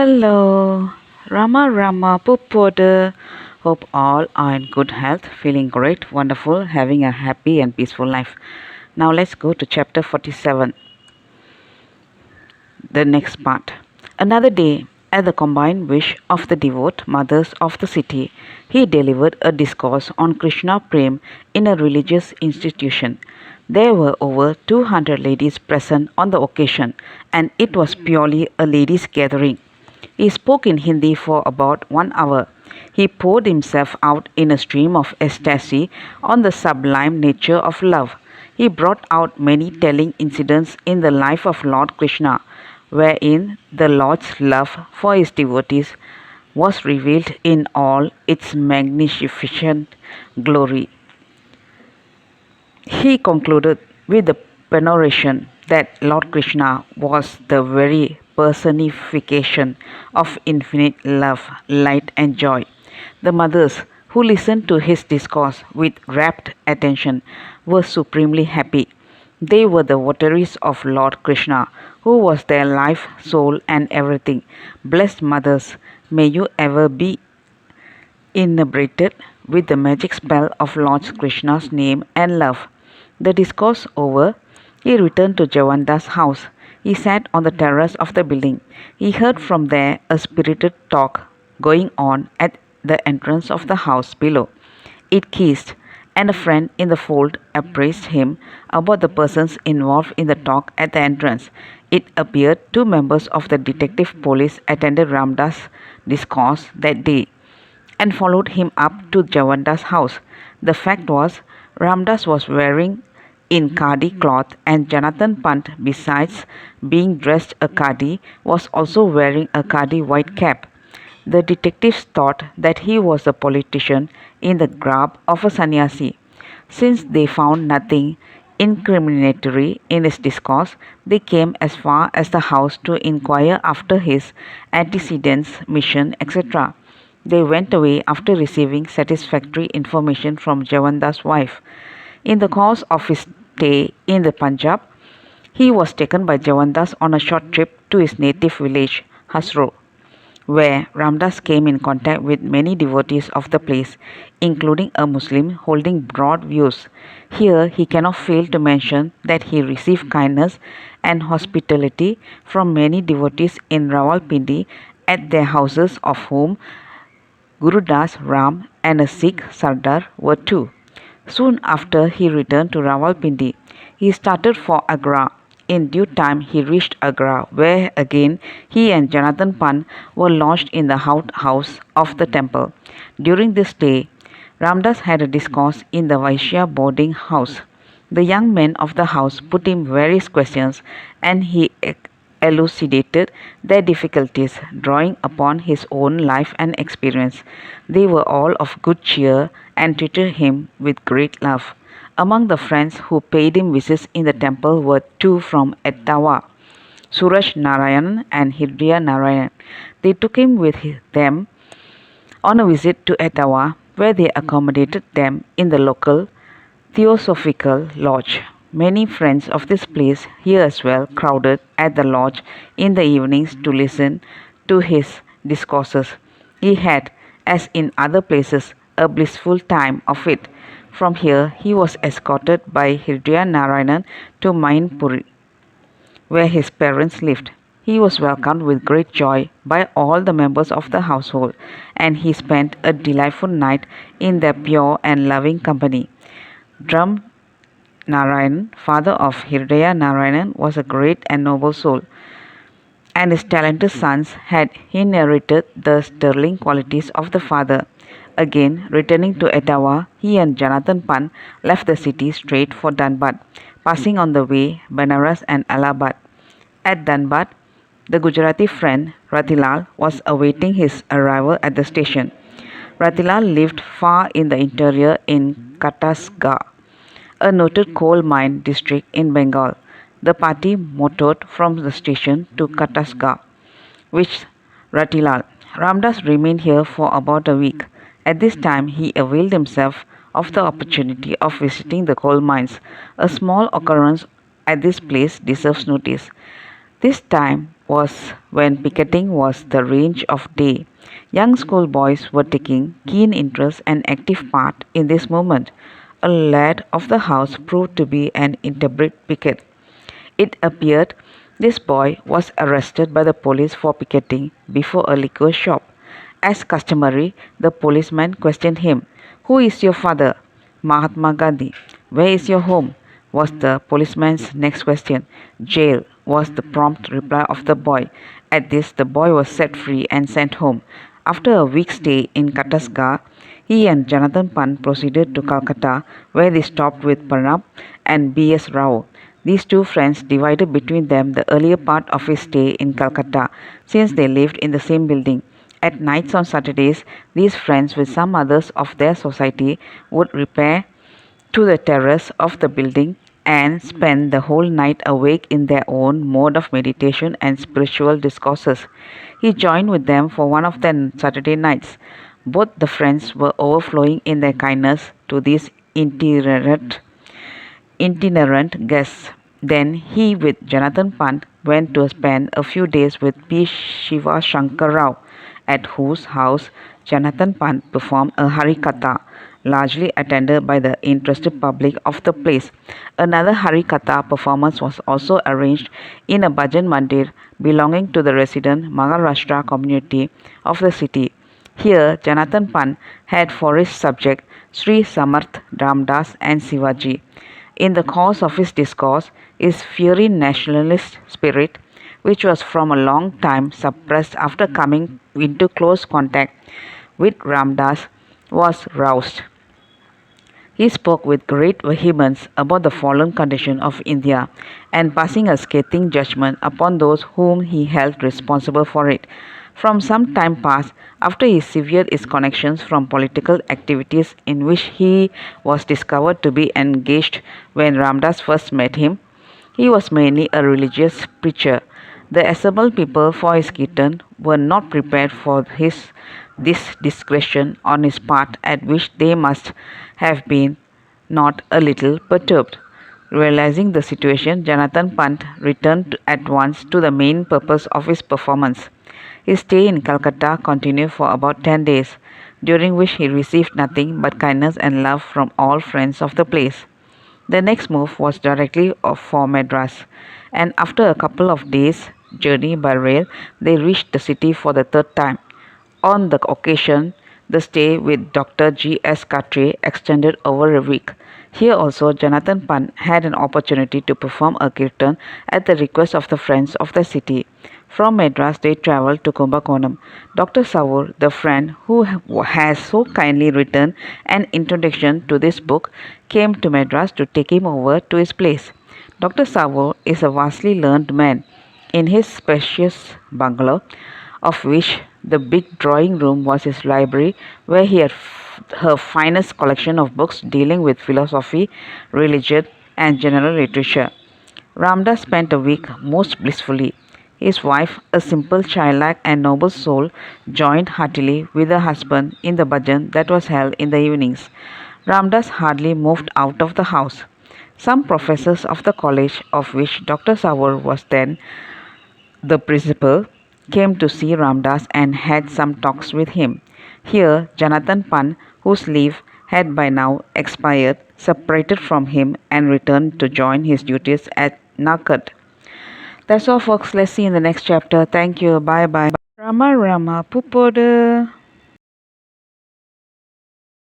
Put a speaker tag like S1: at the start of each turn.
S1: Hello, Rama Rama Pupoda. Hope all are in good health, feeling great, wonderful, having a happy and peaceful life. Now let's go to chapter 47, the next part. Another day, at the combined wish of the devout mothers of the city, he delivered a discourse on Krishna Prem in a religious institution. There were over 200 ladies present on the occasion, and it was purely a ladies' gathering. He spoke in Hindi for about 1 hour. He poured himself out in a stream of ecstasy on the sublime nature of love. He brought out many telling incidents in the life of Lord Krishna, wherein the Lord's love for his devotees was revealed in all its magnificent glory. He concluded with the peroration that Lord Krishna was the very personification of infinite love, light, and joy. The mothers who listened to his discourse with rapt attention were supremely happy. They were the votaries of Lord Krishna, who was their life, soul, and everything. Blessed mothers, may you ever be inebriated with the magic spell of Lord Krishna's name and love. The discourse over, he returned to Javanda's house. He sat on the terrace of the building. He heard from there a spirited talk going on at the entrance of the house below. It ceased, and a friend in the fold apprised him about the persons involved in the talk at the entrance. It appeared 2 members of the detective police attended Ramdas' discourse that day and followed him up to Javanda's house. The fact was, Ramdas was wearing in khadi cloth, and Jonathan Pant, besides being dressed a khadi, was also wearing a khadi white cap. The detectives thought that he was a politician in the garb of a sannyasi. Since they found nothing incriminatory in his discourse, they came as far as the house to inquire after his antecedents, mission, etc. They went away after receiving satisfactory information from Javanda's wife. In the course of his stay in the Punjab, he was taken by Javandas on a short trip to his native village, Hasro, where Ramdas came in contact with many devotees of the place, including a Muslim holding broad views. Here he cannot fail to mention that he received kindness and hospitality from many devotees in Rawalpindi at their houses, of whom Gurudas Ram and a Sikh Sardar were two. Soon after he returned to Rawalpindi, he started for Agra. In due time he reached Agra, where again he and Jonathan Pan were lodged in the house of the temple. During this stay, Ramdas had a discourse in the Vaishya boarding house. The young men of the house put him various questions, and he elucidated their difficulties, drawing upon his own life and experience. They were all of good cheer and treated him with great love. Among the friends who paid him visits in the temple were 2 from Etawah, Suraj Narayan and Hridaya Narayan. They took him with them on a visit to Etawah, where they accommodated them in the local Theosophical Lodge. Many friends of this place here as well crowded at the lodge in the evenings to listen to his discourses. He had, as in other places, a blissful time of it. From here he was escorted by Hridaya Narayanan to Mainpuri, where his parents lived. He was welcomed with great joy by all the members of the household, and he spent a delightful night in their pure and loving company. Drum Narayan, father of Hridaya Narayanan, was a great and noble soul, and his talented sons had inherited the sterling qualities of the father. Again, returning to Etawah, he and Jonathan Pan left the city straight for Dhanbad, passing on the way Banaras and Allahabad. At Dhanbad, the Gujarati friend Ratilal was awaiting his arrival at the station. Ratilal lived far in the interior in Kasaragod, a noted coal mine district in Bengal. The party motored from the station to Kasaragod, which Ratilal. Ramdas remained here for about a week. At this time, he availed himself of the opportunity of visiting the coal mines. A small occurrence at this place deserves notice. This time, was when picketing was the range of day. Young schoolboys were taking keen interest and active part in this movement. A lad of the house proved to be an intemperate picket. It appeared this boy was arrested by the police for picketing before a liquor shop. As customary, the policeman questioned him. "Who is your father?" "Mahatma Gandhi." "Where is your home?" was the policeman's next question. "Jail," was the prompt reply of the boy. At this, the boy was set free and sent home. After a week's stay in Kasaragod, he and Jonathan Pant proceeded to Calcutta, where they stopped with Pranab and B.S. Rao. These two friends divided between them the earlier part of his stay in Calcutta, since they lived in the same building. At nights on Saturdays, these friends, with some others of their society, would repair to the terrace of the building and spend the whole night awake in their own mode of meditation and spiritual discourses. He joined with them for one of their Saturday nights. Both the friends were overflowing in their kindness to these itinerant guests. Then he, with Jonathan Pant, went to spend a few days with P. Shiva Shankar Rao, at whose house Jonathan Pant performed a Harikatha, largely attended by the interested public of the place. Another Harikatha performance was also arranged in a Bhajan Mandir belonging to the resident Maharashtra community of the city. Here, Jonathan Pant had for his subject Sri Samarth Ramdas and Sivaji. In the course of his discourse, his fiery nationalist spirit, which was from a long time suppressed after coming into close contact with Ramdas, was roused. He spoke with great vehemence about the fallen condition of India, and passing a scathing judgment upon those whom he held responsible for it. From some time past, after he severed his connections from political activities in which he was discovered to be engaged when Ramdas first met him, he was mainly a religious preacher. The assembled people for his kirtan were not prepared for this discretion on his part, at which they must have been not a little perturbed. Realizing the situation, Jonathan Pant returned at once to the main purpose of his performance. His stay in Calcutta continued for about 10 days, during which he received nothing but kindness and love from all friends of the place. The next move was directly for Madras, and after a couple of days' journey by rail, they reached the city for the third time. On the occasion, the stay with Dr. G. S. Katre extended over a week. Here also, Jonathan Pant had an opportunity to perform a kirtan at the request of the friends of the city. From Madras, they travelled to Kumbakonam. Dr. Savur, the friend who has so kindly written an introduction to this book, came to Madras to take him over to his place. Dr. Savur is a vastly learned man. In his spacious bungalow, of which the big drawing room was his library, where he had her finest collection of books dealing with philosophy, religion, and general literature. Ramdas spent a week most blissfully. His wife, a simple, childlike, and noble soul, joined heartily with her husband in the bhajan that was held in the evenings. Ramdas hardly moved out of the house. Some professors of the college, of which Dr. Savur was then the principal, came to see Ramdas and had some talks with him. Here, Jonathan Pant, whose leave had by now expired, separated from him and returned to join his duties at Nakat. That's all, folks. Let's see in the next chapter. Thank you. Bye bye. Rama Rama Pupoda.